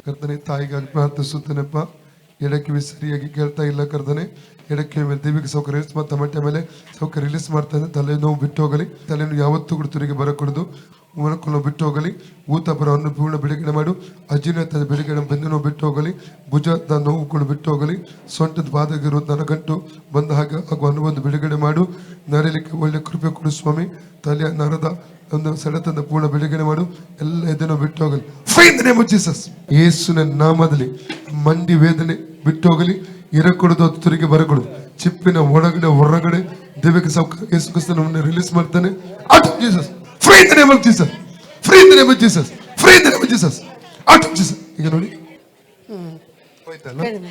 ಕರ್ತನೆ ತಾಯಿಗಾಗಿ ಪ್ರಾರ್ಥಿಸುತ್ತೇನೆಪ್ಪ. ಎಡಕಿವಿ ಸರಿಯಾಗಿ ಕೇಳ್ತಾ ಇಲ್ಲ ಕರ್ತನೆ. ಎಡಕಿವಿ ಮೇಲೆ ದೈವಿಕ ಸೌಕರ್ಯ ತಮಟೆ ಮೇಲೆ ಸೌಕರ್ಯ ರಿಲೀಸ್ ಮಾಡ್ತಾನೆ. ತಲೆನೋವು ಬಿಟ್ಟು ಹೋಗಲಿ. ತಲೆನೋವು ಯಾವತ್ತೂ ಕೂಡ ತಿರುಗಿ ಬರಕೂಡದು. ಮೊಣಕನ್ನು ಬಿಟ್ಟು ಹೋಗಲಿ. ಊತಪರವನ್ನು ಪೂರ್ಣ ಬಿಡುಗಡೆ ಮಾಡು. ಅಜೀರ್ಣತೆ ಬಿಡುಗಡೆ ಬೆನ್ನು ಬಿಟ್ಟು ಹೋಗಲಿ. ಭುಜದ ನೋವು ಕೂಡ ಬಿಟ್ಟು ಹೋಗಲಿ. ಸೊಂಟದ ಬಾಧಗಿರುವ ನರಗಂಟು ಬಂದ ಹಾಗೆ ಆಗುವ ಅನುಬಂಧ ಬಿಡುಗಡೆ ಮಾಡು. ನರಲಿಕ್ಕೆ ಒಳ್ಳೆ ಕೃಪೆ ಕೊಡು ಸ್ವಾಮಿ. ತಲೆಯ ನರದ ಒಂದು ಸೆಳೆತದ ಪೂರ್ಣ ಬಿಡುಗಡೆ ಮಾಡು. ಎಲ್ಲ ಇದನ್ನು ಬಿಟ್ಟು ಹೋಗಲಿ. ಯೇಸುವಿನ ನಾಮದಲ್ಲಿ ಮಂಡಿ ವೇದನೆ ಬಿಟ್ಟು ಹೋಗಲಿ. ಇರಕೂಡದು ಅದು ತಿರುಗಿ ಬರಕೂಡದು. ಚಿಪ್ಪಿನ ಒಳಗಡೆ ಹೊರಗಡೆ ದೈವಿಕ ಸೌಕರ್ಯ ಯೇಸು ಕ್ರಿಸ್ತನನ್ನು ರಿಲೀಸ್ ಮಾಡ್ತಾನೆ. Out of Jesus. Free in the name of Jesus. Free in the name of Jesus. Free in the name of Jesus. Out of Jesus. ಈಗ ನೋಡಿ ಹೋಯ್ತಲ್ಲ. ಹೋಯ್ತಲ್ಲ.